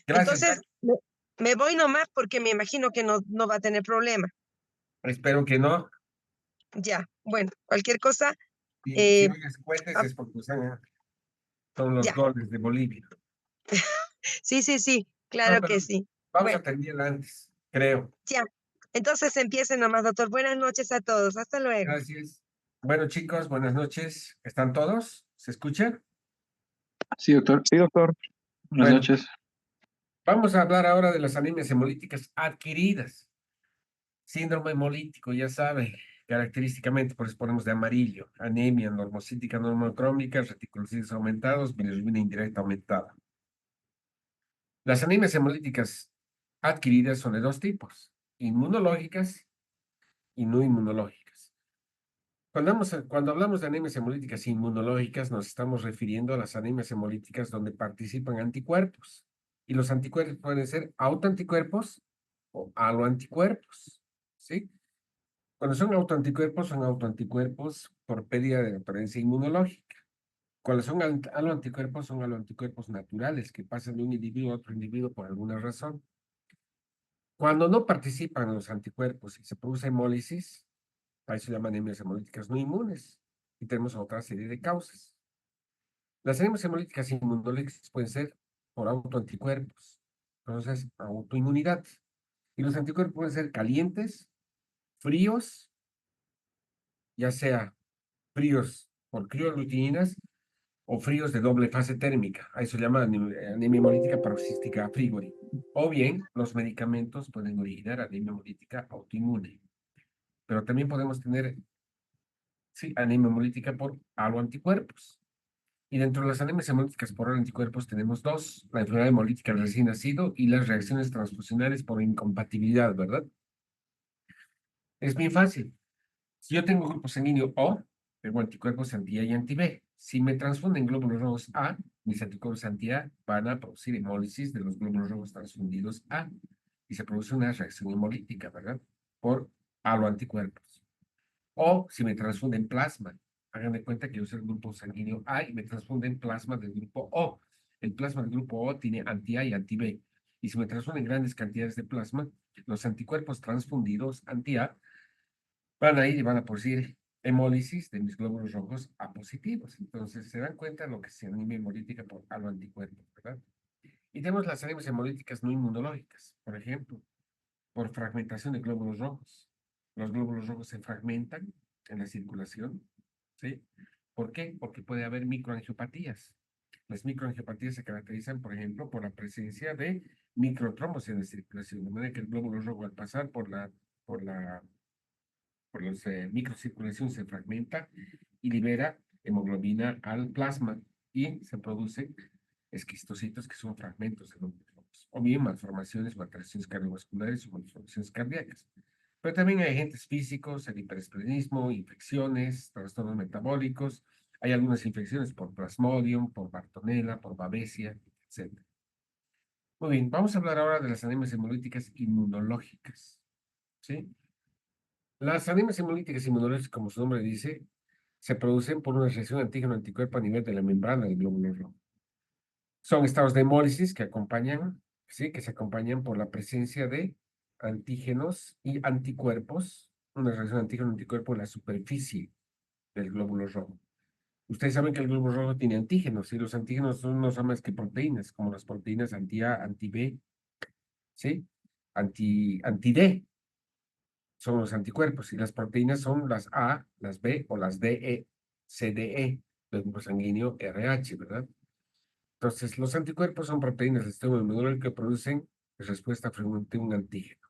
Gracias. Entonces, me voy nomás porque me imagino que no va a tener problema. Espero que no. Ya, bueno, cualquier cosa, Si eh, oyes cohetes ah, es porque son los ya. goles de Bolivia. Sí, sí, sí, No, claro pero que sí. vamos Bueno, a terminar antes, creo. ya. Entonces empiece nomás, doctor. Buenas noches a todos. Hasta luego. Gracias. Bueno, chicos, buenas noches. ¿Están todos? ¿Se escucha? Sí, doctor. Sí, doctor. Buenas Bueno, noches. vamos a hablar ahora de las anemias hemolíticas adquiridas. Síndrome hemolítico, ya sabe, característicamente, por eso ponemos de amarillo, anemia normocítica normocrónica, reticulocitos aumentados, bilirrubina indirecta aumentada. Las anemias hemolíticas adquiridas son de dos tipos, inmunológicas y no inmunológicas. Cuando hablamos de anemias hemolíticas inmunológicas, nos estamos refiriendo a las anemias hemolíticas donde participan anticuerpos. Y los anticuerpos pueden ser autoanticuerpos o aloanticuerpos, ¿sí? Cuando son autoanticuerpos por pérdida de naturaleza inmunológica. Cuando son aloanticuerpos, son aloanticuerpos naturales que pasan de un individuo a otro individuo por alguna razón. Cuando no participan los anticuerpos y se produce hemólisis, a eso se llaman anemias hemolíticas no inmunes. Y tenemos otra serie de causas. Las anemias hemolíticas inmunológicas pueden ser por autoanticuerpos, entonces autoinmunidad. Y los anticuerpos pueden ser calientes, fríos, ya sea fríos por crioglutininas o fríos de doble fase térmica. A eso se llama anemia hemolítica paroxística a frigori. O bien, los medicamentos pueden originar anemia hemolítica autoinmune. Pero también podemos tener, sí, anemia hemolítica por aloanticuerpos. Y dentro de las anemias hemolíticas por anticuerpos tenemos dos, la enfermedad hemolítica del recién nacido y las reacciones transfusionales por incompatibilidad, ¿verdad? Es bien fácil. Si yo tengo grupo sanguíneo O, tengo anticuerpos anti-A y anti-B. Si me transfunden glóbulos rojos A, mis anticuerpos anti-A van a producir hemólisis de los glóbulos rojos transfundidos A y se produce una reacción hemolítica, ¿verdad? Por aloanticuerpos. O si me transfunden plasma, hagan de cuenta que yo soy el grupo sanguíneo A y me transfunden plasma del grupo O. El plasma del grupo O tiene anti-A y anti-B. Y si me transfunden grandes cantidades de plasma, los anticuerpos transfundidos anti-A van a ir y van a producir hemólisis de mis glóbulos rojos A positivos. Entonces, se dan cuenta de lo que se anemia hemolítica por aloanticuerpos, ¿verdad? Y tenemos las anemias hemolíticas no inmunológicas, por ejemplo, por fragmentación de glóbulos rojos. Los glóbulos rojos se fragmentan en la circulación, ¿sí? ¿Por qué? Porque puede haber microangiopatías. Las microangiopatías se caracterizan, por ejemplo, por la presencia de microtrombos en la circulación, de manera que el glóbulo rojo al pasar por la por los microcirculación se fragmenta y libera hemoglobina al plasma y se producen esquistocitos que son fragmentos de glóbulos rojos, o bien malformaciones o alteraciones cardiovasculares o malformaciones cardíacas. Pero también hay agentes físicos, el hiperesplenismo, infecciones, trastornos metabólicos, hay algunas infecciones por Plasmodium, por Bartonella, por Babesia, etc. Muy bien, vamos a hablar ahora de las anemias hemolíticas inmunológicas, ¿sí? Las anemias hemolíticas inmunológicas, como su nombre dice, se producen por una reacción antígeno-anticuerpo a nivel de la membrana del glóbulo rojo. Son estados de hemólisis que acompañan, sí, que se acompañan por la presencia de antígenos y anticuerpos, una reacción antígeno-anticuerpo en la superficie del glóbulo rojo. Ustedes saben que el glóbulo rojo tiene antígenos y los antígenos no son más que proteínas, como las proteínas anti-A, anti-B, ¿sí? Anti-D son los anticuerpos y las proteínas son las A, las B o las DE, CDE, del grupo sanguíneo RH, ¿verdad? Entonces, los anticuerpos son proteínas del sistema inmunológico que producen respuesta frente a un antígeno.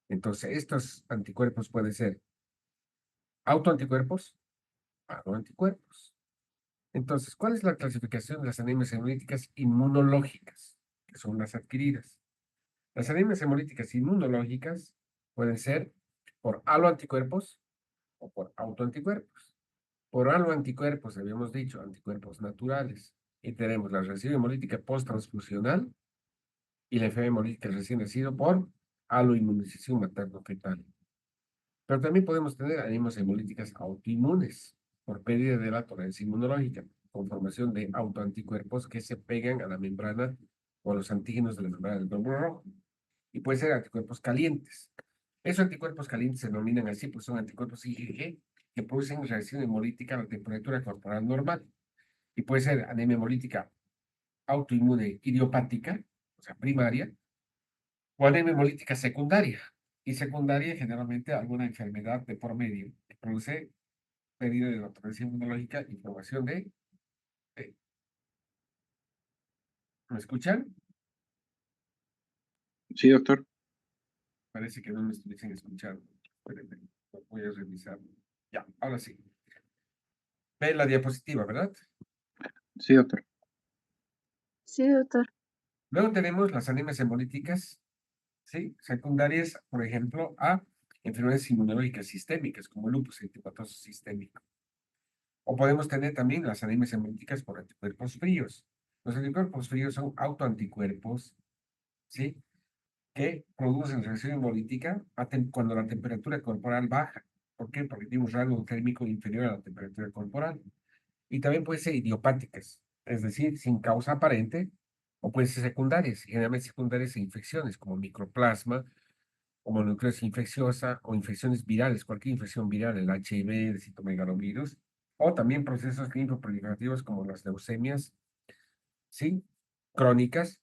Entonces, estos anticuerpos pueden ser autoanticuerpos, autoanticuerpos. Entonces, ¿cuál es la clasificación de las anemias hemolíticas inmunológicas? Que son las adquiridas. Las anemias hemolíticas inmunológicas pueden ser por aloanticuerpos o por autoanticuerpos. Por aloanticuerpos, habíamos dicho, anticuerpos naturales. Y tenemos la reacción hemolítica post-transfusional y la enfermedad hemolítica recién nacido por aloinmunización materno-fetal. Pero también podemos tener anemias hemolíticas autoinmunes por pérdida de la tolerancia inmunológica, con formación de autoanticuerpos que se pegan a la membrana o los antígenos de la membrana del glóbulo rojo. Y puede ser anticuerpos calientes. Esos anticuerpos calientes se denominan así, pues son anticuerpos IgG que producen reacción hemolítica a la temperatura corporal normal. Y puede ser anemia hemolítica autoinmune idiopática, o sea, primaria, o anemia hemolítica secundaria. Y secundaria generalmente alguna enfermedad de por medio que produce pérdida de la potencia inmunológica y formación de... eh, ¿Me escuchan? Sí, doctor. Parece que no me estuviesen escuchando. Espérenme, lo voy a revisar. Ya, ahora sí. Ve la diapositiva, ¿verdad? Sí, doctor. Sí, doctor. Luego tenemos las anemias hemolíticas, ¿sí? Secundarias, por ejemplo, a enfermedades inmunológicas sistémicas, como lupus eritematoso sistémico. O podemos tener también las anemias hemolíticas por anticuerpos fríos. Los anticuerpos fríos son autoanticuerpos, ¿sí? Que producen reacción hemolítica cuando la temperatura corporal baja. ¿Por qué? Porque tiene un rango térmico inferior a la temperatura corporal. Y también pueden ser idiopáticas, es decir, sin causa aparente, o pueden ser secundarias, generalmente secundarias en infecciones como microplasma, o mononucleosis infecciosa, o infecciones virales, cualquier infección viral, el HIV, el citomegalovirus, o también procesos linfoproliferativos como las leucemias, ¿sí? Crónicas,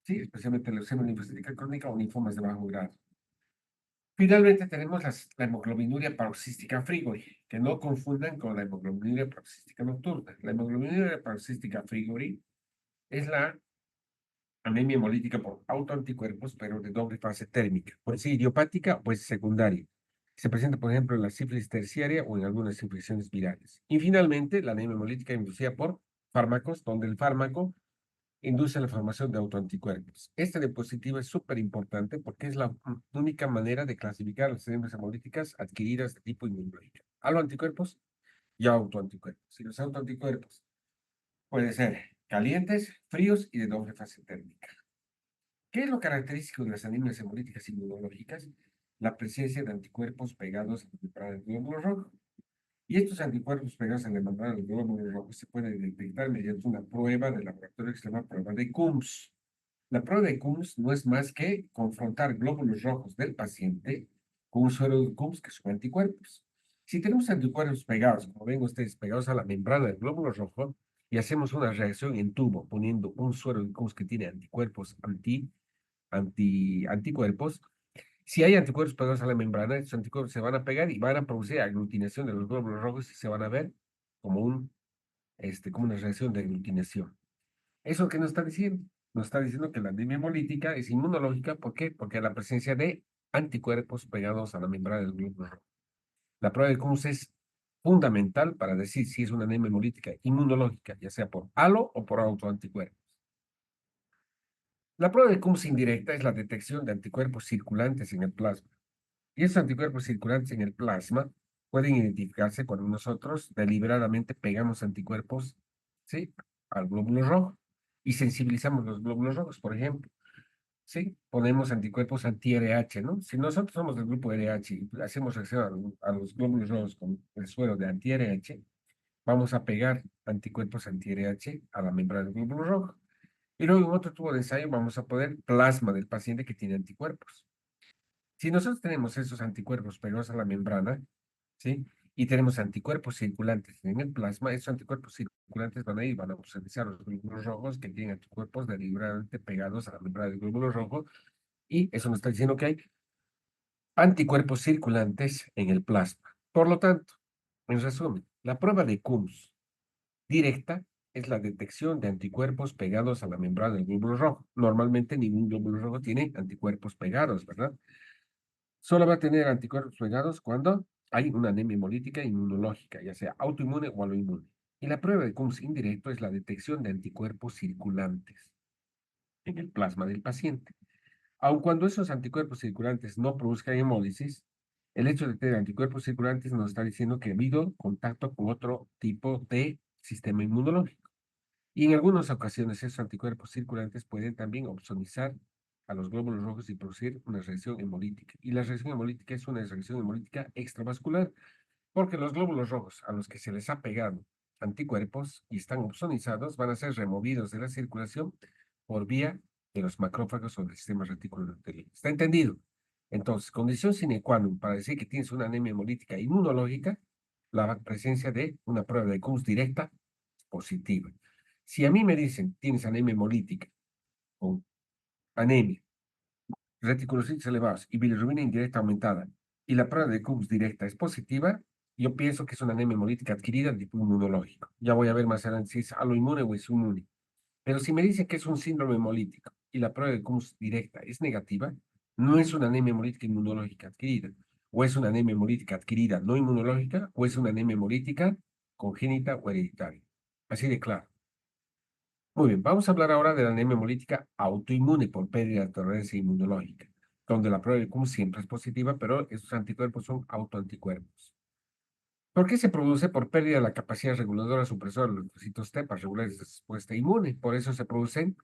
¿sí? Especialmente leucemia linfocítica crónica o linfomas de bajo grado. Finalmente tenemos la hemoglobinuria paroxística frigori, que no confundan con la hemoglobinuria paroxística nocturna. La hemoglobinuria paroxística frigori es la anemia hemolítica por autoanticuerpos, pero de doble fase térmica. Puede ser idiopática o puede ser secundaria. Se presenta, por ejemplo, en la sífilis terciaria o en algunas infecciones virales. Y finalmente, la anemia hemolítica inducida por fármacos, donde el fármaco induce la formación de autoanticuerpos. Esta diapositiva es súper importante porque es la única manera de clasificar las enzimas hemolíticas adquiridas de tipo inmunológico. Aloanticuerpos y autoanticuerpos. Y los autoanticuerpos pueden ser calientes, fríos y de doble fase térmica. ¿Qué es lo característico de las anemias hemolíticas inmunológicas? La presencia de anticuerpos pegados a la membrana del glóbulo rojo. Y estos anticuerpos pegados a la membrana del glóbulo rojo se pueden detectar mediante una prueba de laboratorio que se llama prueba de Coombs. La prueba de Coombs no es más que confrontar glóbulos rojos del paciente con un suero de Coombs que son anticuerpos. Si tenemos anticuerpos pegados, como ven ustedes, pegados a la membrana del glóbulo rojo, y hacemos una reacción en tubo poniendo un suero de Coombs que tiene anticuerpos anticuerpos, si hay anticuerpos pegados a la membrana, estos anticuerpos se van a pegar y van a producir aglutinación de los glóbulos rojos y se van a ver como como una reacción de aglutinación. ¿Eso qué nos está diciendo? Nos está diciendo que la anemia hemolítica es inmunológica. ¿Por qué? Porque la presencia de anticuerpos pegados a la membrana del glóbulo rojo. La prueba de Coombs es fundamental para decir si es una anemia hemolítica inmunológica, ya sea por halo o por autoanticuerpos. La prueba de Coombs indirecta es la detección de anticuerpos circulantes en el plasma. Y esos anticuerpos circulantes en el plasma pueden identificarse cuando nosotros deliberadamente pegamos anticuerpos, ¿sí?, al glóbulo rojo y sensibilizamos los glóbulos rojos, por ejemplo. ¿Sí? Ponemos anticuerpos anti-RH, ¿no? Si nosotros somos del grupo RH y hacemos reacción a los glóbulos rojos con el suero de anti-RH, vamos a pegar anticuerpos anti-RH a la membrana del glóbulo rojo. Y luego en otro tubo de ensayo vamos a poner plasma del paciente que tiene anticuerpos. Si nosotros tenemos esos anticuerpos pegados a la membrana, ¿sí? Y tenemos anticuerpos circulantes en el plasma, esos anticuerpos circulantes van a ir, van a observar los glóbulos rojos que tienen anticuerpos deliberadamente pegados a la membrana del glóbulo rojo, y eso nos está diciendo que hay anticuerpos circulantes en el plasma. Por lo tanto, en resumen, la prueba de Coombs directa es la detección de anticuerpos pegados a la membrana del glóbulo rojo. Normalmente ningún glóbulo rojo tiene anticuerpos pegados, ¿verdad? Solo va a tener anticuerpos pegados cuando hay una anemia hemolítica inmunológica, ya sea autoinmune o aloinmune. Y la prueba de Coombs indirecto es la detección de anticuerpos circulantes en el plasma del paciente. Aun cuando esos anticuerpos circulantes no produzcan hemólisis, el hecho de tener anticuerpos circulantes nos está diciendo que ha habido contacto con otro tipo de sistema inmunológico. Y en algunas ocasiones esos anticuerpos circulantes pueden también opsonizar a los glóbulos rojos y producir una reacción hemolítica. Y la reacción hemolítica es una reacción hemolítica extravascular, porque los glóbulos rojos a los que se les ha pegado anticuerpos y están opsonizados van a ser removidos de la circulación por vía de los macrófagos o del sistema retículo endotelio. ¿Está entendido? Entonces, condición sine qua non para decir que tienes una anemia hemolítica inmunológica, la presencia de una prueba de Kuhn directa positiva. Si a mí me dicen, tienes anemia hemolítica con anemia, reticulocitos elevados y bilirrubina indirecta aumentada, y la prueba de Kuhn directa es positiva, yo pienso que es una anemia hemolítica adquirida de tipo inmunológico. Ya voy a ver más adelante si es aloinmune o es inmune. Pero si me dicen que es un síndrome hemolítico y la prueba de Kuhn directa es negativa, no es una anemia hemolítica inmunológica adquirida, o es una anemia hemolítica adquirida no inmunológica, o es una anemia hemolítica congénita o hereditaria. Así de claro. Muy bien, vamos a hablar ahora de la anemia hemolítica autoinmune por pérdida de tolerancia inmunológica, donde la prueba de Kuhn siempre es positiva, pero estos anticuerpos son autoanticuerpos. ¿Por qué se produce? Por pérdida de la capacidad reguladora supresora de los linfocitos T para regular esta respuesta inmune. Por eso se producen,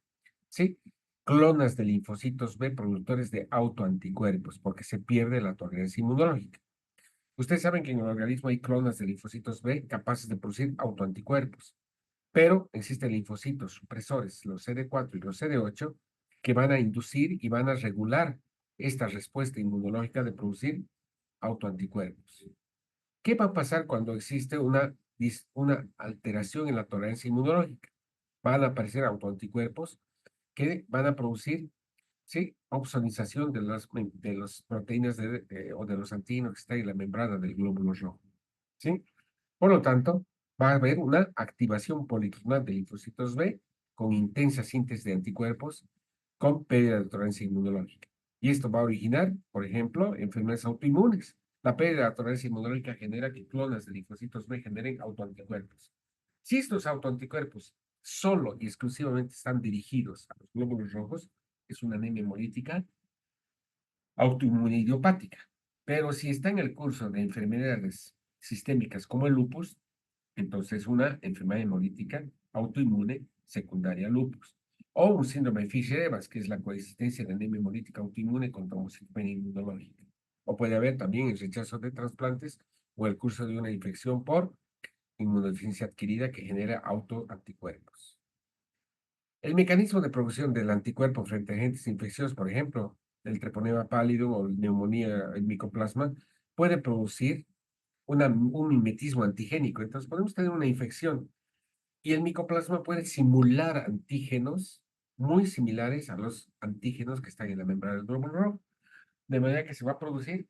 ¿sí?, clonas de linfocitos B productores de autoanticuerpos, porque se pierde la tolerancia inmunológica. Ustedes saben que en el organismo hay clonas de linfocitos B capaces de producir autoanticuerpos, pero existen linfocitos supresores, los CD4 y los CD8, que van a inducir y van a regular esta respuesta inmunológica de producir autoanticuerpos. ¿Qué va a pasar cuando existe una alteración en la tolerancia inmunológica? Van a aparecer autoanticuerpos que van a producir, ¿sí?, opsonización de las proteínas o de los antígenos que están en la membrana del glóbulo rojo, ¿sí? Por lo tanto, va a haber una activación policlonal de linfocitos B con intensa síntesis de anticuerpos con pérdida de tolerancia inmunológica. Y esto va a originar, por ejemplo, enfermedades autoinmunes. La pérdida de tolerancia inmunológica genera que clonas de linfocitos B generen autoanticuerpos. Si estos autoanticuerpos solo y exclusivamente están dirigidos a los glóbulos rojos, es una anemia hemolítica autoinmune idiopática. Pero si está en el curso de enfermedades sistémicas como el lupus, entonces una enfermedad hemolítica autoinmune secundaria a lupus. O un síndrome de Fischer-Evans, que es la coexistencia de anemia hemolítica autoinmune con trombocitopenia inmunológica. O puede haber también el rechazo de trasplantes o el curso de una infección por inmunodeficiencia adquirida que genera autoanticuerpos. El mecanismo de producción del anticuerpo frente a agentes infecciosos, por ejemplo, el treponema pallidum o neumonía, el micoplasma, puede producir un mimetismo antigénico. Entonces podemos tener una infección y el micoplasma puede simular antígenos muy similares a los antígenos que están en la membrana del glóbulo rojo, de manera que se va a producir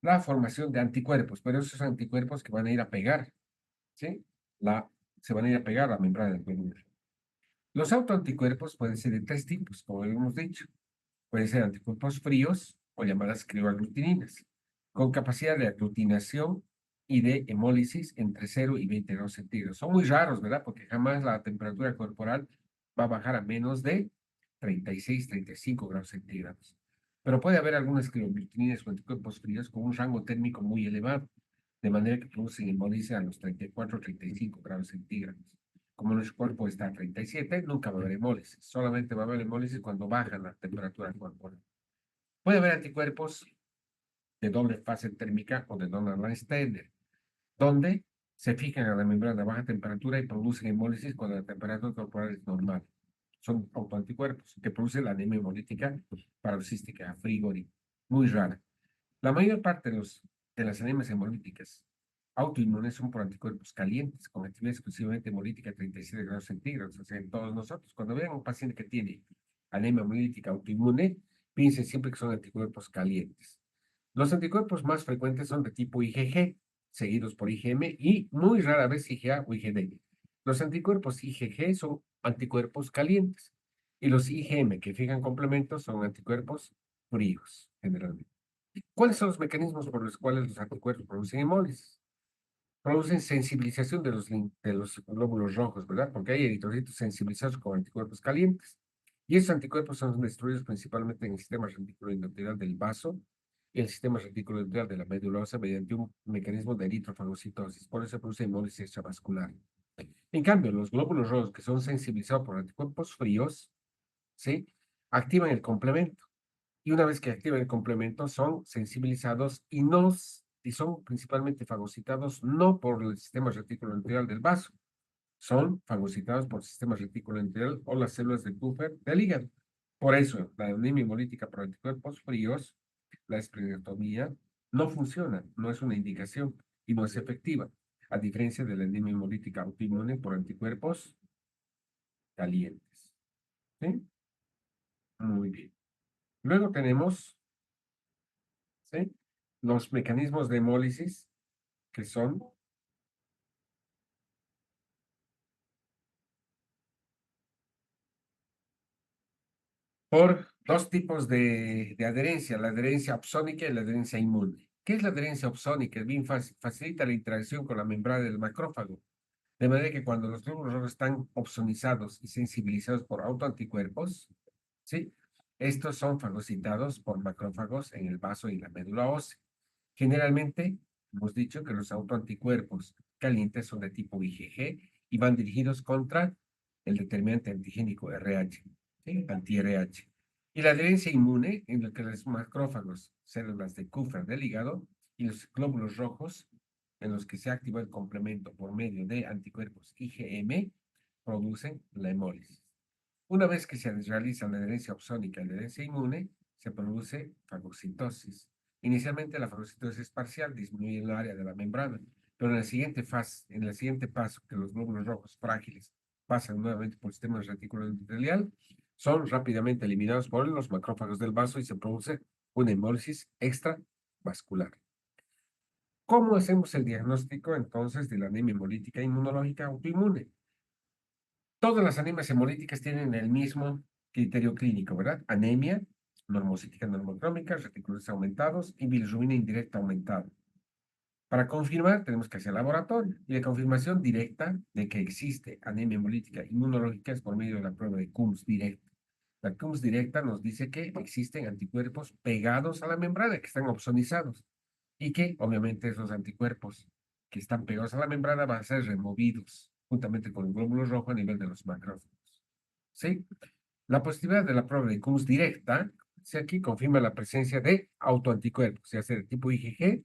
la formación de anticuerpos, pero esos anticuerpos que van a ir a pegar, ¿sí? Se van a ir a pegar a la membrana del glóbulo rojo. Los autoanticuerpos pueden ser de tres tipos, como hemos dicho. Pueden ser anticuerpos fríos o llamadas crioaglutininas, con capacidad de aglutinación y de hemólisis entre 0 y 20 grados centígrados. Son muy raros, ¿verdad? Porque jamás la temperatura corporal va a bajar a menos de 36, 35 grados centígrados. Pero puede haber algunas crioaglutininas o anticuerpos fríos con un rango térmico muy elevado, de manera que producen hemólisis a los 34, 35 grados centígrados. Como nuestro cuerpo está a 37, nunca va a haber hemólisis. Solamente va a haber hemólisis cuando baja la temperatura corporal. Puede haber anticuerpos de doble fase térmica o de Donner-Steiner, donde se fijan a la membrana a baja temperatura y producen hemólisis cuando la temperatura corporal es normal. Son autoanticuerpos que producen la anemia hemolítica paroxística a frigori, muy rara. La mayor parte de las anemias hemolíticas autoinmunes son por anticuerpos calientes, con actividad exclusivamente hemolítica a 37 grados centígrados, o sea, en todos nosotros. Cuando vean a un paciente que tiene anemia hemolítica autoinmune, piensen siempre que son anticuerpos calientes. Los anticuerpos más frecuentes son de tipo IgG, seguidos por IgM y muy rara vez IgA o IgD. Los anticuerpos IgG son anticuerpos calientes y los IgM que fijan complementos son anticuerpos fríos, generalmente. ¿Cuáles son los mecanismos por los cuales los anticuerpos producen hemólisis? Producen sensibilización de los glóbulos rojos, ¿verdad? Porque hay eritrocitos sensibilizados con anticuerpos calientes. Y esos anticuerpos son destruidos principalmente en el sistema reticuloendotelial del vaso y el sistema reticuloendotelial de la médula ósea mediante un mecanismo de eritrofagocitosis. Por eso se produce hemólisis extravascular. En cambio, los glóbulos rojos que son sensibilizados por anticuerpos fríos, ¿sí?, activan el complemento. Y una vez que activan el complemento, son sensibilizados y son principalmente fagocitados no por el sistema reticuloendotelial del vaso, son fagocitados por el sistema reticuloendotelial o las células de Kupffer del hígado. Por eso, la anemia hemolítica por anticuerpos fríos, la esplenectomía, no funciona, no es una indicación y no es efectiva, a diferencia de la anemia hemolítica autoinmune por anticuerpos calientes. ¿Sí? Muy bien. Luego tenemos, ¿sí?, los mecanismos de hemólisis, que son por dos tipos de adherencia, la adherencia opsónica y la adherencia inmune. ¿Qué es la adherencia opsónica? Bien facilita la interacción con la membrana del macrófago, de manera que cuando los glóbulos rojos están opsonizados y sensibilizados por autoanticuerpos, ¿sí?, estos son fagocitados por macrófagos en el vaso y la médula ósea. Generalmente, hemos dicho que los autoanticuerpos calientes son de tipo IgG y van dirigidos contra el determinante antigénico RH, ¿sí?, anti-RH. Y la adherencia inmune, en la que los macrófagos, células de Kupffer del hígado, y los glóbulos rojos, en los que se activa el complemento por medio de anticuerpos IgM, producen la hemólisis. Una vez que se realiza la adherencia opsónica y la adherencia inmune, se produce fagocitosis. Inicialmente la fagocitosis es parcial, disminuye el área de la membrana, pero en la siguiente fase, en el siguiente paso, que los glóbulos rojos frágiles pasan nuevamente por el sistema reticular endotelial, son rápidamente eliminados por los macrófagos del vaso y se produce una hemólisis extravascular. ¿Cómo hacemos el diagnóstico entonces de la anemia hemolítica inmunológica autoinmune? Todas las anemias hemolíticas tienen el mismo criterio clínico, ¿verdad? Anemia, normocítica normocrómica, reticulones aumentados y bilirrubina indirecta aumentada. Para confirmar, tenemos que hacer laboratorio. Y la confirmación directa de que existe anemia hemolítica inmunológica es por medio de la prueba de Coombs directa. La Coombs directa nos dice que existen anticuerpos pegados a la membrana, que están opsonizados, y que obviamente esos anticuerpos que están pegados a la membrana van a ser removidos juntamente con el glóbulo rojo a nivel de los macrófagos. ¿Sí? La positividad de la prueba de Coombs directa, si aquí confirma la presencia de autoanticuerpos, ya sea de tipo IgG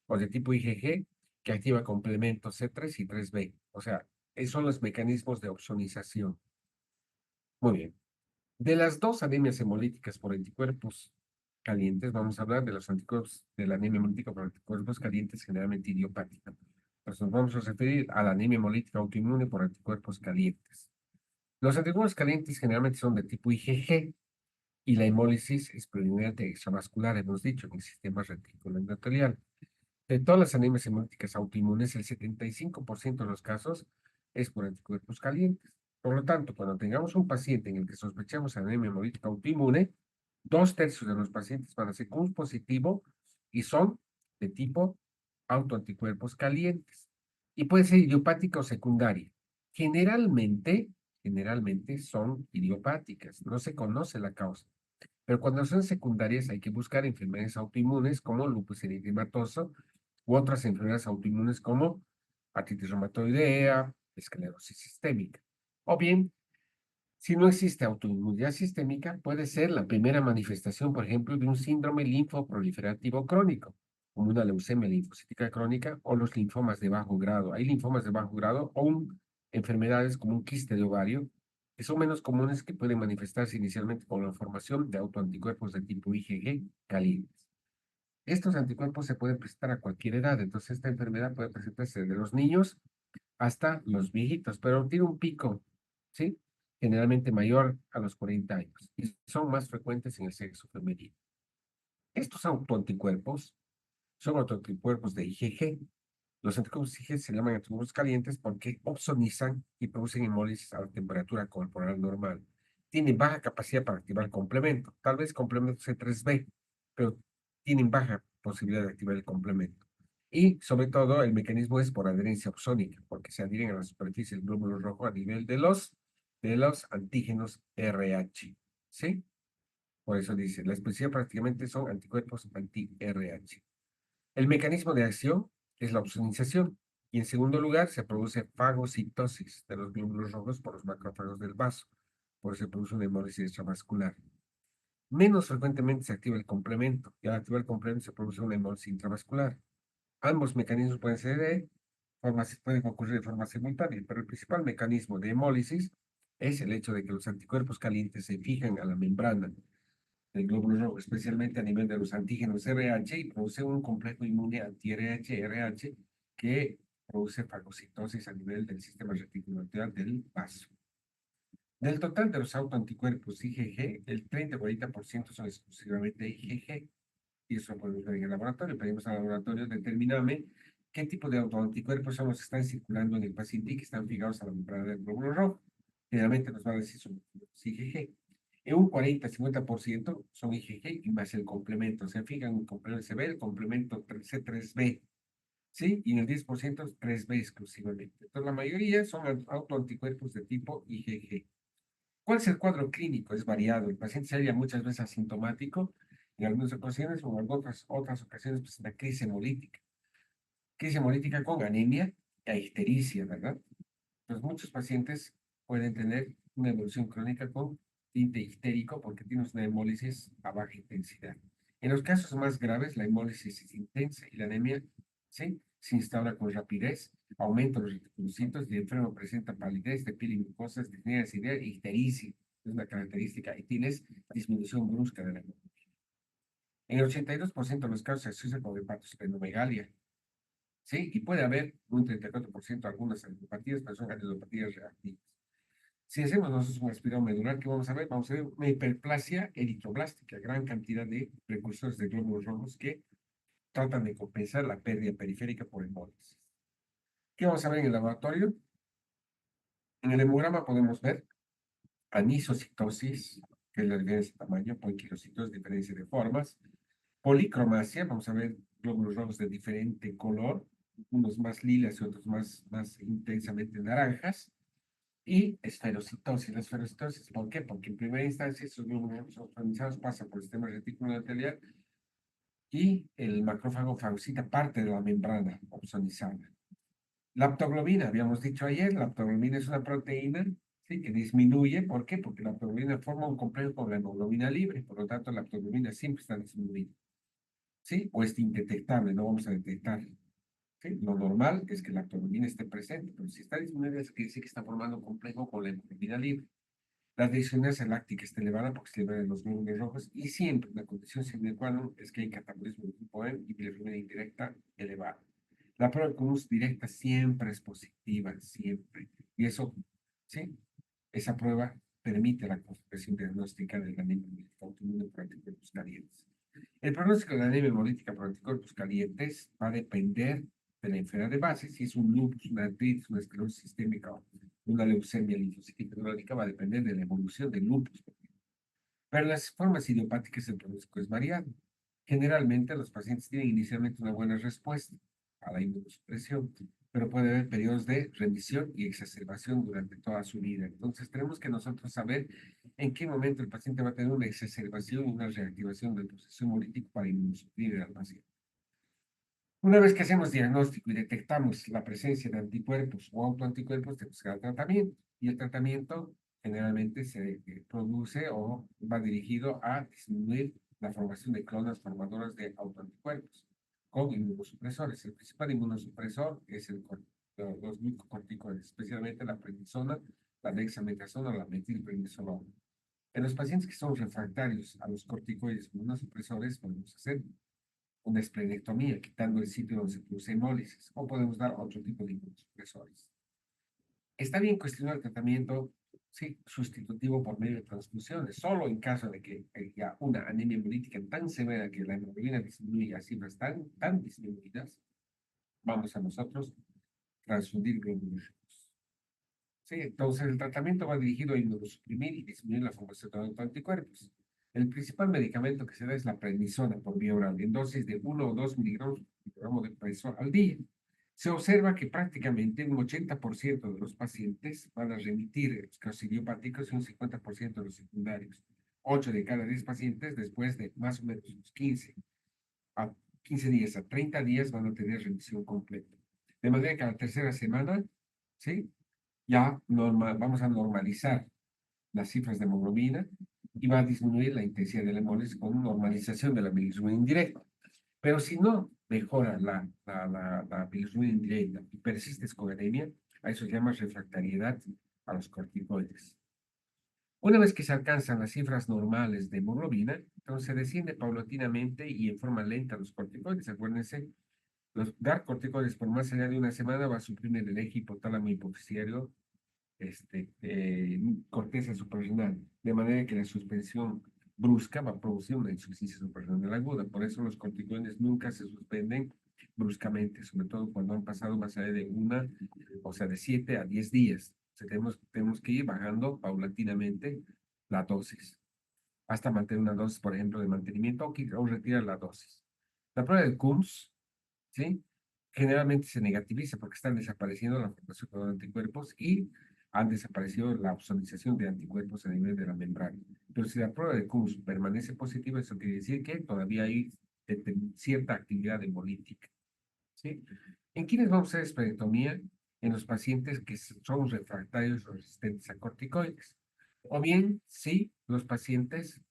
o de tipo IgG, que activa complementos C3 y 3b. O sea, esos son los mecanismos de opsonización. Muy bien. De las dos anemias hemolíticas por anticuerpos calientes, vamos a hablar de los anticuerpos, de la anemia hemolítica por anticuerpos calientes, generalmente idiopática. Entonces nos vamos a referir a la anemia hemolítica autoinmune por anticuerpos calientes. Los anticuerpos calientes generalmente son de tipo IgG y la hemólisis es predominante extravascular, hemos dicho, en el sistema reticular endotelial. De todas las anemias hemolíticas autoinmunes, el 75% de los casos es por anticuerpos calientes. Por lo tanto, cuando tengamos un paciente en el que sospechamos anemia hemolítica autoinmune, 2/3 de los pacientes van a ser CUS positivo y son de tipo autoanticuerpos calientes. Y puede ser idiopática o secundaria. Generalmente son idiopáticas, no se conoce la causa. Pero cuando son secundarias hay que buscar enfermedades autoinmunes como lupus eritematoso u otras enfermedades autoinmunes como artritis reumatoidea, esclerosis sistémica. O bien, si no existe autoinmunidad sistémica, puede ser la primera manifestación, por ejemplo, de un síndrome linfoproliferativo crónico, como una leucemia linfocítica crónica o los linfomas de bajo grado. Hay linfomas de bajo grado o enfermedades como un quiste de ovario, que son menos comunes, que pueden manifestarse inicialmente con la formación de autoanticuerpos de tipo IgG calientes. Estos anticuerpos se pueden presentar a cualquier edad, entonces esta enfermedad puede presentarse desde los niños hasta los viejitos, pero tiene un pico, ¿sí? Generalmente mayor a los 40 años y son más frecuentes en el sexo femenino. Estos autoanticuerpos son autoanticuerpos de IgG. Los anticuerpos IgG se llaman anticuerpos calientes porque opsonizan y producen hemólisis a la temperatura corporal normal. Tienen baja capacidad para activar complemento, tal vez complemento C3b, pero tienen baja posibilidad de activar el complemento. Y sobre todo el mecanismo es por adherencia opsónica, porque se adhieren a la superficie del glóbulo rojo a nivel de los antígenos RH. ¿Sí? Por eso dice, la especialidad prácticamente son anticuerpos anti-RH. El mecanismo de acción es la opsonización. Y en segundo lugar, se produce fagocitosis de los glóbulos rojos por los macrófagos del vaso. Por eso se produce una hemólisis extravascular. Menos frecuentemente se activa el complemento. Y al activar el complemento se produce una hemólisis intravascular. Ambos mecanismos pueden ocurrir de forma simultánea, pero el principal mecanismo de hemólisis es el hecho de que los anticuerpos calientes se fijan a la membrana del glóbulo rojo, especialmente a nivel de los antígenos RH, y produce un complejo inmune anti-RH, que produce fagocitosis a nivel del sistema reticuloenteral del vaso. Del total de los autoanticuerpos IgG, el 30-40% son exclusivamente IgG, y eso lo podemos ver en el laboratorio. Pedimos al laboratorio determinarme qué tipo de autoanticuerpos son los que están circulando en el paciente y que están fijados a la membrana del glóbulo rojo. Generalmente nos va a decir son los IgG. En un 40-50% son IgG y más el complemento. Se fijan en el complemento CB, el complemento C3b, ¿sí? Y en el 10% 3b exclusivamente. Entonces, la mayoría son autoanticuerpos de tipo IgG. ¿Cuál es el cuadro clínico? Es variado. El paciente se halla muchas veces asintomático, en algunas ocasiones o en otras ocasiones presenta crisis hemolítica. Crisis hemolítica con anemia e ictericia, ¿verdad? Pues muchos pacientes pueden tener una evolución crónica con tinte ictérico porque tienes una hemólisis a baja intensidad. En los casos más graves, la hemólisis es intensa y la anemia, ¿sí?, se instaura con rapidez, aumenta los reticulocitos y el enfermo presenta palidez de piel y mucosas, disnea, acidez e ictericia. Es una característica. Y tienes disminución brusca de la hemoglobina. En el 82% de los casos se asocia con hepatosplenomegalia, ¿sí? Y puede haber un 34% algunas adenopatías, pero son adenopatías reactivas. Si hacemos nosotros un aspirado medular, ¿qué vamos a ver? Vamos a ver una hiperplasia eritroblástica, gran cantidad de precursores de glóbulos rojos que tratan de compensar la pérdida periférica por hemólisis. ¿Qué vamos a ver en el laboratorio? En el hemograma podemos ver anisocitosis, que es la diferencia de tamaño, poiquilocitosis, diferencia de formas, policromasia, vamos a ver glóbulos rojos de diferente color, unos más lilas y otros más intensamente naranjas, y esferocitosis. La esferocitosis, ¿por qué? Porque en primera instancia esos glóbulos organizados pasan por el sistema retículo endotelial y el macrófago fagocita parte de la membrana opsonizada. La aptoglobina, habíamos dicho ayer, la aptoglobina es una proteína, ¿sí?, que disminuye. ¿Por qué? Porque la aptoglobina forma un complejo con la hemoglobina libre, por lo tanto la aptoglobina siempre está disminuida, ¿sí? O es indetectable, no vamos a detectar. ¿Sí? Lo normal es que la aptoglobina esté presente, pero si está disminuida, es que dice que está formando un complejo con la hemoglobina libre. La disonía láctica está elevada porque se liberan los glóbulos rojos, y siempre la condición sine qua non es que hay catabolismo de tipo M y bilirrubina indirecta elevada. La prueba de Cruz directa siempre es positiva, siempre. Y eso, ¿sí? Esa prueba permite la confirmación diagnóstica de la anemia hemolítica autoinmune por anticuerpos calientes. El pronóstico de la anemia hemolítica por anticuerpos calientes va a depender de la enfermedad de base. Si es un lupus, una artritis, una esclerosis sistémica o una leucemia linfocítica crónica, va a depender de la evolución del lupus. Pero las formas idiopáticas del pronóstico es variado. Generalmente los pacientes tienen inicialmente una buena respuesta a la inmunosupresión, pero puede haber periodos de remisión y exacerbación durante toda su vida. Entonces tenemos que nosotros saber en qué momento el paciente va a tener una exacerbación y una reactivación del proceso hemolítico para inmunosuprimir al paciente. Una vez que hacemos diagnóstico y detectamos la presencia de anticuerpos o autoanticuerpos, tenemos que dar tratamiento. Y el tratamiento generalmente se produce o va dirigido a disminuir la formación de clonas formadoras de autoanticuerpos con inmunosupresores. El principal inmunosupresor es los glucocorticoides, especialmente la prednisona, la dexametasona o la metilprednisolona. En los pacientes que son refractarios a los corticoides inmunosupresores, podemos hacer una esplenectomía, quitando el sitio donde se produce hemólisis, o podemos dar otro tipo de inmunosupresores. Está bien cuestionar el tratamiento, sí, sustitutivo por medio de transfusiones, solo en caso de que haya una anemia hemolítica tan severa que la hemoglobina disminuye a cifras tan disminuidas, vamos a nosotros transfundir glóbulos rojos. Sí, entonces el tratamiento va dirigido a inmunosuprimir y disminuir la formación de anticuerpos. El principal medicamento que se da es la prednisona por vía oral, en dosis de 1 o 2 miligramos de prednisona al día. Se observa que prácticamente un 80% de los pacientes van a remitir los casos idiopáticos y un 50% de los secundarios. 8 de cada 10 pacientes, después de más o menos unos 15 días a 30 días, van a tener remisión completa. De manera que a la tercera semana, ¿sí?, ya vamos a normalizar las cifras de hemoglobina y va a disminuir la intensidad de la hemólisis con normalización de la bilirrubina indirecta. Pero si no mejora la bilirrubina indirecta y persistes con anemia, a eso se llama refractariedad a los corticoides. Una vez que se alcanzan las cifras normales de hemoglobina, entonces se desciende paulatinamente y en forma lenta los corticoides. Acuérdense, dar corticoides por más allá de una semana va a suprimir el eje hipotálamo hipofisiario, corteza suprarrenal, de manera que la suspensión brusca va a producir una insuficiencia suprarrenal aguda. Por eso los corticoides nunca se suspenden bruscamente, sobre todo cuando han pasado más allá de de 7 a 10 días. O sea, tenemos que ir bajando paulatinamente la dosis, hasta mantener una dosis, por ejemplo, de mantenimiento o retirar la dosis. La prueba de Coombs, ¿sí? Generalmente se negativiza porque están desapareciendo la formación de anticuerpos y han desaparecido la ozonización de anticuerpos a nivel de la membrana. Pero si la prueba de Coombs permanece positiva, eso quiere decir que todavía hay cierta actividad hemolítica, ¿sí? ¿En quiénes vamos a hacer esplenectomía? En los pacientes que son refractarios o resistentes a corticoides. O bien, si los pacientes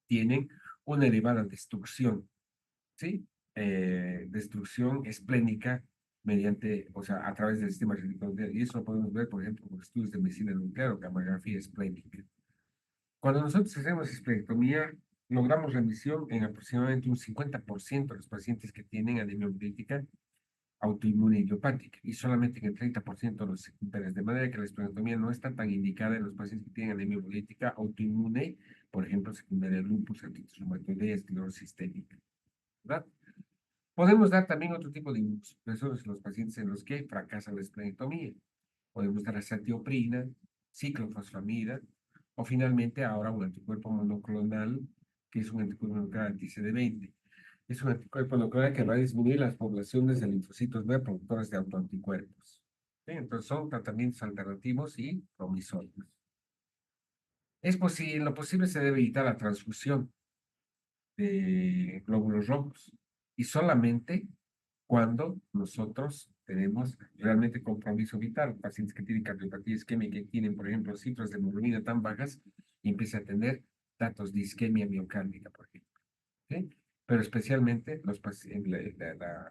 tienen una elevada destrucción, ¿sí? Destrucción esplénica mediante, o sea, a través del sistema reticular. Y eso lo podemos ver, por ejemplo, con estudios de medicina nuclear o gamografía esplénica. Cuando nosotros hacemos esplenectomía, logramos remisión en aproximadamente un 50% de los pacientes que tienen anemia hemolítica autoinmune idiopática y solamente en el 30% de los secundarios, de manera que la esplenectomía no está tan indicada en los pacientes que tienen anemia hemolítica autoinmune, por ejemplo, secundaria de lupus, artritis reumatoidea, esclerosis sistémica, ¿verdad? Podemos dar también otro tipo de inmunosupresores en los pacientes en los que fracasa la esplenectomía. Podemos dar azatioprina, ciclofosfamida, o finalmente ahora un anticuerpo monoclonal, que es un anticuerpo monoclonal anti-CD20. Es un anticuerpo monoclonal que va a disminuir las poblaciones de linfocitos B productores de autoanticuerpos. ¿Sí? Entonces son tratamientos alternativos y promisorios. En lo posible se debe evitar la transfusión de glóbulos rojos y solamente cuando nosotros tenemos realmente compromiso vital, pacientes que tienen cardiopatía isquémica, que tienen, por ejemplo, cifras de hemoglobina tan bajas y empieza a tener datos de isquemia miocárdica, por ejemplo. ¿Sí? Pero especialmente la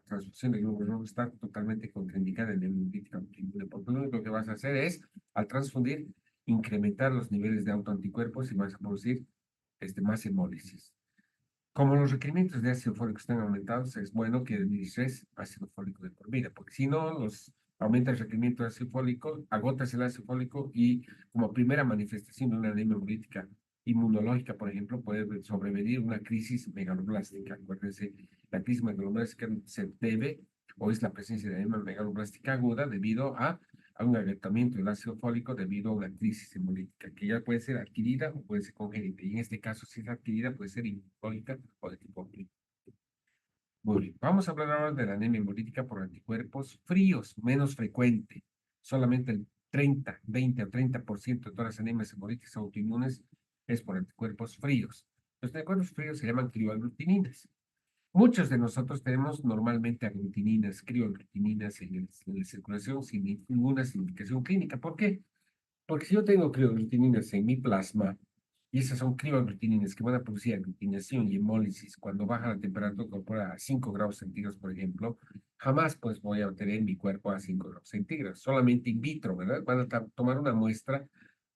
transfusión de glóbulos rojos está totalmente contraindicada en el hemolítica autoinmune, porque lo único que vas a hacer es, al transfundir, incrementar los niveles de autoanticuerpos y vas a producir más hemólisis. Como los requerimientos de ácido fólico están aumentados, es bueno que administres ácido fólico de por vida, porque si no, aumenta el requerimiento de ácido fólico, agotas el ácido fólico y como primera manifestación de una anemia hemolítica inmunológica, por ejemplo, puede sobrevenir una crisis megaloblástica. Acuérdense, la crisis megaloblástica se debe o es la presencia de anemia megaloblástica aguda debido a un agotamiento del ácido fólico debido a una crisis hemolítica, que ya puede ser adquirida o puede ser congénita. Y en este caso, si es adquirida, puede ser inmunológica o de tipo clínico. Muy bien, vamos a hablar ahora de la anemia hemolítica por anticuerpos fríos, menos frecuente. Solamente el 30, 20 o 30% de todas las anemias hemolíticas autoinmunes es por anticuerpos fríos. Los anticuerpos fríos se llaman crioaglutininas. Muchos de nosotros tenemos normalmente aglutininas, crioaglutininas en la circulación sin ninguna significación clínica. ¿Por qué? Porque si yo tengo crioaglutininas en mi plasma, y esas son crioaglutininas que van a producir aglutinación y hemólisis cuando baja la temperatura corporal a 5 grados centígrados, por ejemplo, jamás pues voy a obtener mi cuerpo a 5 grados centígrados, solamente in vitro, ¿verdad? Van a tomar una muestra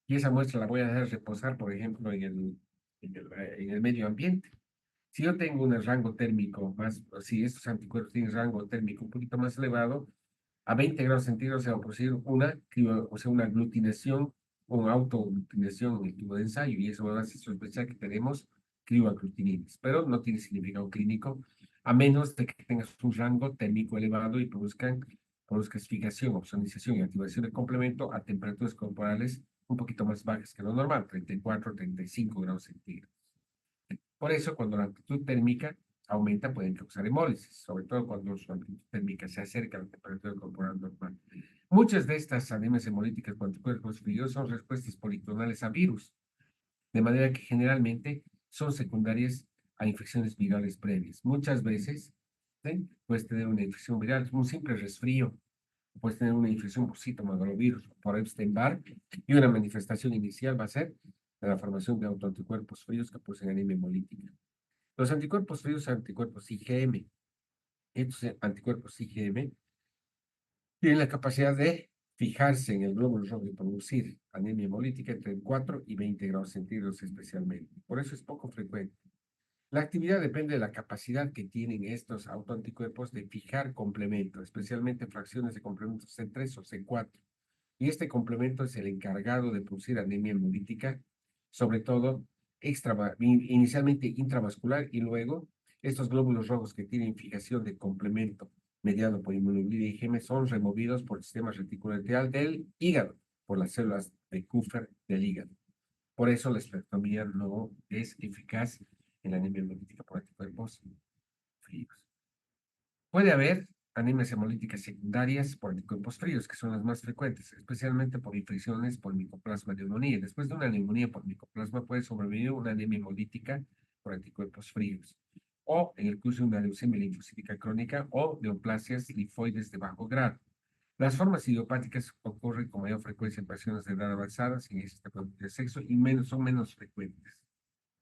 y esa muestra la voy a dejar reposar, por ejemplo, en el medio ambiente. Si yo tengo un rango térmico más, si estos anticuerpos tienen rango térmico un poquito más elevado, a 20 grados centígrados se va a producir una aglutinación o una autoaglutinación en el tubo de ensayo, y eso va a hacer sospechar que tenemos crioaglutininas, pero no tiene significado clínico, a menos de que tengas un rango térmico elevado y produzcas fijación, ozonización y activación de complemento a temperaturas corporales un poquito más bajas que lo normal, 34, 35 grados centígrados. Por eso, cuando la amplitud térmica aumenta, pueden causar hemólisis, sobre todo cuando su amplitud térmica se acerca a la temperatura corporal normal. Muchas de estas anemias hemolíticas con anticuerpos fríos son respuestas policlonales a virus, de manera que generalmente son secundarias a infecciones virales previas. Muchas veces, ¿sí?, puedes tener una infección viral, un simple resfrío, puedes tener una infección por citomegalovirus, por Epstein-Barr, y una manifestación inicial va a ser la formación de autoanticuerpos fríos que producen anemia hemolítica. Los anticuerpos fríos son anticuerpos IgM. Estos anticuerpos IgM tienen la capacidad de fijarse en el glóbulo rojo y producir anemia hemolítica entre 4 y 20 grados centígrados especialmente. Por eso es poco frecuente. La actividad depende de la capacidad que tienen estos autoanticuerpos de fijar complementos, especialmente fracciones de complementos C3 o C4. Y este complemento es el encargado de producir anemia hemolítica, sobre todo inicialmente intravascular y luego estos glóbulos rojos que tienen fijación de complemento mediado por inmunoglobulina IgM son removidos por el sistema reticular del hígado, por las células de Kupffer del hígado. Por eso la espectroscopia no es eficaz en la anemia hemolítica por anticuerpos fríos. Puede haber anemias hemolíticas secundarias por anticuerpos fríos, que son las más frecuentes, especialmente por infecciones por micoplasma de neumonía. Después de una neumonía por micoplasma puede sobrevenir una anemia hemolítica por anticuerpos fríos, o en el curso de una leucemia linfocítica crónica o neoplasias linfoides de bajo grado. Las formas idiopáticas ocurren con mayor frecuencia en personas de edad avanzada, sin este de sexo, y son menos frecuentes.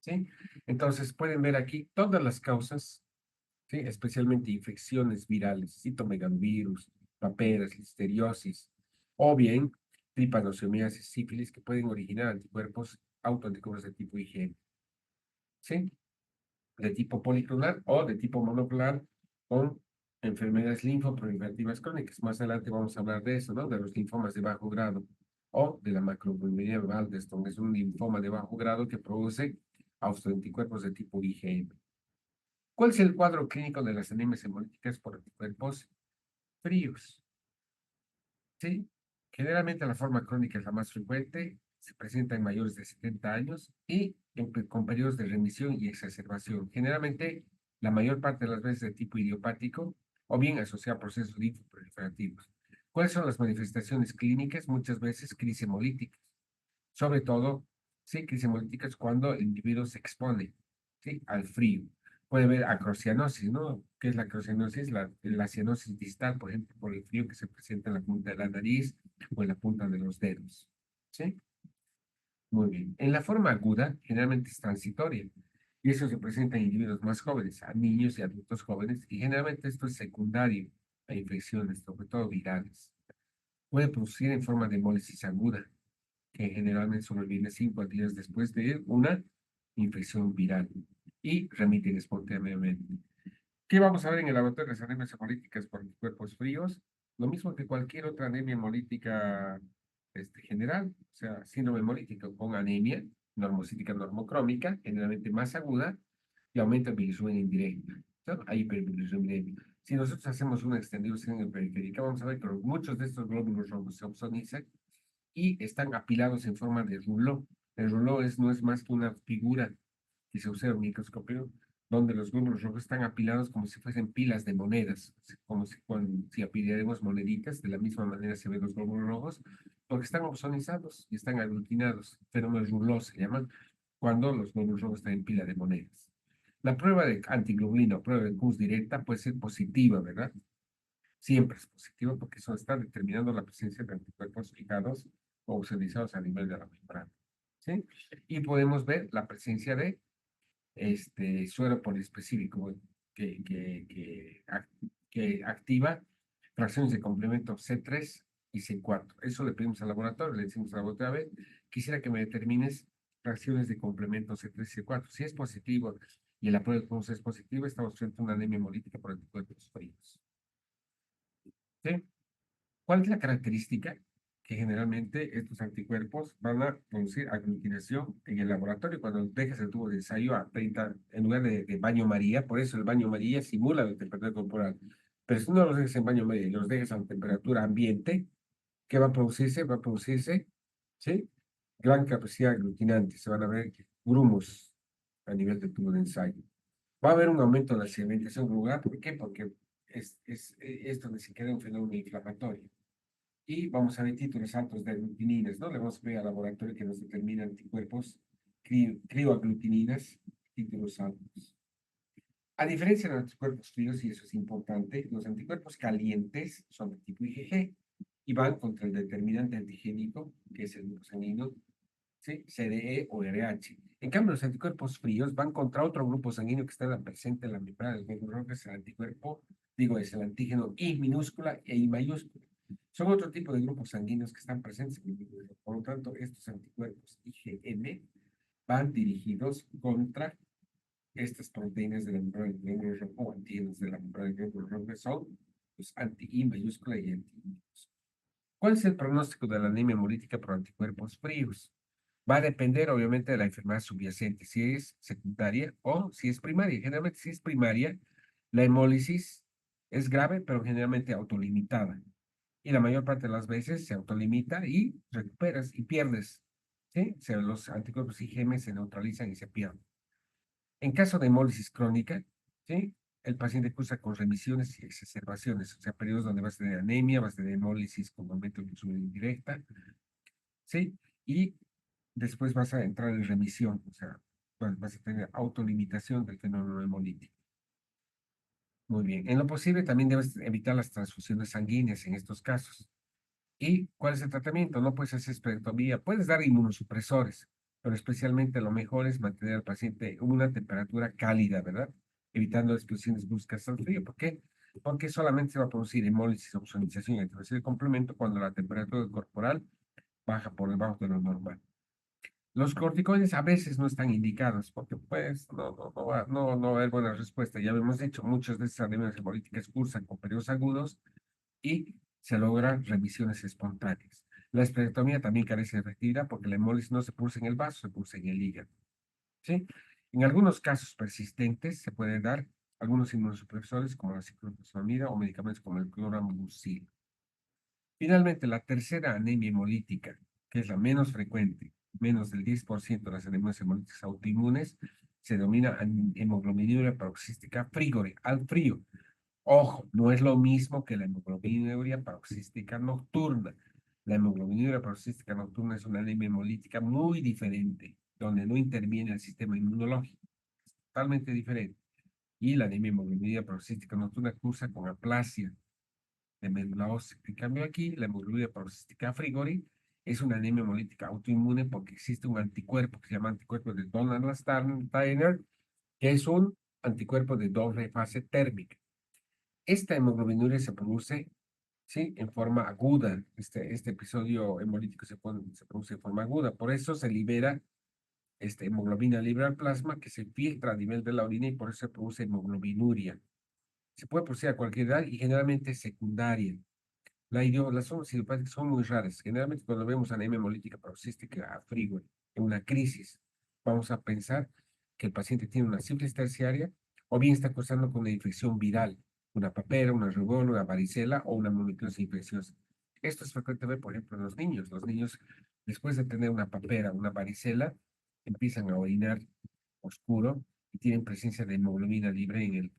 ¿Sí? Entonces pueden ver aquí todas las causas, ¿sí? Especialmente infecciones virales, citomegalovirus, paperas, listeriosis, o bien tripanosomiasis, sífilis, que pueden originar anticuerpos, autoanticuerpos de tipo IgM, ¿sí? De tipo policlonal o de tipo monoclonal con enfermedades linfoproliferativas crónicas. Más adelante vamos a hablar de eso, ¿no? De los linfomas de bajo grado o de la macroglobulinemia Waldenström, es un linfoma de bajo grado que produce autoanticuerpos de tipo IgM. ¿Cuál es el cuadro clínico de las anemias hemolíticas por anticuerpos fríos? ¿Sí? Generalmente la forma crónica es la más frecuente, se presenta en mayores de 70 años y con periodos de remisión y exacerbación. Generalmente, la mayor parte de las veces de tipo idiopático o bien asociado a procesos linfoproliferativos. ¿Cuáles son las manifestaciones clínicas? Muchas veces crisis hemolíticas. Sobre todo, sí, crisis hemolíticas cuando el individuo se expone, ¿sí? Al frío. Puede haber acrocianosis, ¿no? ¿Qué es la acrocianosis? La cianosis distal, por ejemplo, por el frío que se presenta en la punta de la nariz o en la punta de los dedos. ¿Sí? Muy bien. En la forma aguda, generalmente es transitoria. Y eso se presenta en individuos más jóvenes, a niños y adultos jóvenes, y generalmente esto es secundario a infecciones, sobre todo virales. Puede producir en forma de hemólisis aguda, que generalmente sobreviene 5 días después de una infección viral y remiten espontáneamente. ¿Qué vamos a ver en el laboratorio de las anemias hemolíticas por anticuerpos fríos? Lo mismo que cualquier otra anemia hemolítica general, o sea, síndrome hemolítico con anemia normocítica normocrómica, generalmente más aguda, y aumenta bilirrubina indirecta, ¿no? Hay hiperbilirubinemia. Si nosotros hacemos una extendida sangre periférica, vamos a ver que muchos de estos glóbulos rojos se opsonizan y están apilados en forma de rouleau. El rouleau no es más que una figura que se usa en microscopio, donde los glóbulos rojos están apilados como si fuesen pilas de monedas, como si apiláramos moneditas, de la misma manera se ven los glóbulos rojos, porque están opsonizados y están aglutinados, fenómeno rouleau se llaman, cuando los glóbulos rojos están en pila de monedas. La prueba de antiglobulina o prueba de CUS directa puede ser positiva, ¿verdad? Siempre es positiva porque eso está determinando la presencia de anticuerpos fijados o auxiliados a nivel de la membrana. ¿Sí? Y podemos ver la presencia de suero poliespecífico que activa fracciones de complemento C3 y C4. Eso le pedimos al laboratorio, le decimos al laboratorio, a ver, quisiera que me determines fracciones de complemento C3 y C4. Si es positivo y la prueba de es positiva, estamos frente a una anemia hemolítica por anticuerpos fríos. ¿Sí? ¿Cuál es la característica? Que generalmente estos anticuerpos van a producir aglutinación en el laboratorio cuando dejas el tubo de ensayo a 30, en lugar de baño María, por eso el baño María simula la temperatura corporal. Pero si no los dejas en baño María y los dejas a temperatura ambiente, ¿qué va a producirse? Va a producirse, ¿sí? Gran capacidad aglutinante, se van a ver grumos a nivel del tubo de ensayo. Va a haber un aumento de la sedimentación globular, ¿por qué? Porque es donde se queda un fenómeno inflamatorio. Y vamos a ver títulos altos de aglutininas, ¿no? Le vamos a ver al laboratorio que nos determina anticuerpos crioaglutininas, títulos altos. A diferencia de los anticuerpos fríos, y eso es importante, los anticuerpos calientes son de tipo IgG y van contra el determinante antigénico, que es el grupo sanguíneo, ¿sí? CDE o RH. En cambio, los anticuerpos fríos van contra otro grupo sanguíneo que está presente en la membrana del glóbulo rojo, que es el anticuerpo, digo, es el antígeno I minúscula e I mayúscula. Son otro tipo de grupos sanguíneos que están presentes en el organismo. Por lo tanto, estos anticuerpos IgM van dirigidos contra estas proteínas de la membrana del glóbulo rojo o antígenos de la membrana del glóbulo rojo que son los anti-I mayúscula y anti-I minúscula. ¿Cuál es el pronóstico de la anemia hemolítica por anticuerpos fríos? Va a depender, obviamente, de la enfermedad subyacente, si es secundaria o si es primaria. Generalmente, si es primaria, la hemólisis es grave, pero generalmente autolimitada. Y la mayor parte de las veces se autolimita y recuperas y pierdes. ¿Sí? O sea, los anticuerpos IgM se neutralizan y se pierden. En caso de hemólisis crónica, ¿sí? El paciente cursa con remisiones y exacerbaciones, o sea, periodos donde vas a tener anemia, vas a tener hemólisis con aumento de insulina indirecta, ¿sí? Y después vas a entrar en remisión, o sea, vas a tener autolimitación del fenómeno hemolítico. Muy bien. En lo posible también debes evitar las transfusiones sanguíneas en estos casos. ¿Y cuál es el tratamiento? No puedes hacer espectroscopía, puedes dar inmunosupresores, pero especialmente lo mejor es mantener al paciente en una temperatura cálida, ¿verdad? Evitando explosiones bruscas al frío. ¿Por qué? Porque solamente se va a producir hemólisis, ozonización y activación de complemento cuando la temperatura corporal baja por debajo de lo normal. Los corticoides a veces no están indicados porque pues no va a haber buena respuesta. Ya hemos dicho, muchas de esas anemias hemolíticas cursan con periodos agudos y se logran remisiones espontáneas. La esplenectomía también carece de efectividad porque la hemólisis no se produce en el vaso, se produce en el hígado. ¿Sí? En algunos casos persistentes se pueden dar algunos inmunosupresores como la ciclophosphamida o medicamentos como el cloramucil. Finalmente, la tercera anemia hemolítica, que es la menos frecuente, menos del 10% de las anemias hemolíticas autoinmunes, se denomina hemoglobinuria paroxística frigore, al frío. Ojo, no es lo mismo que la hemoglobinuria paroxística nocturna. La hemoglobinuria paroxística nocturna es una anemia hemolítica muy diferente, donde no interviene el sistema inmunológico. Es totalmente diferente. Y la anemia hemoglobinuria paroxística nocturna cursa con aplasia de médula ósea. En cambio aquí, la hemoglobinuria paroxística frigori es una anemia hemolítica autoinmune porque existe un anticuerpo que se llama anticuerpo de Donald-Steiner, que es un anticuerpo de doble fase térmica. Esta hemoglobinuria se produce, ¿sí? En forma aguda. Este episodio hemolítico se produce en forma aguda. Por eso se libera hemoglobina libre al plasma que se filtra a nivel de la orina y por eso se produce hemoglobinuria. Se puede producir a cualquier edad y generalmente es secundaria. Las zonas idiopáticas son muy raras. Generalmente cuando vemos anemia hemolítica paroxística a frigo en una crisis, vamos a pensar que el paciente tiene una sífilis terciaria o bien está cursando con una infección viral, una papera, una rubéola, una varicela o una mononucleosis infecciosa. Esto es frecuente ver, por ejemplo, en los niños. Los niños, después de tener una papera, una varicela, empiezan a orinar oscuro y tienen presencia de hemoglobina libre en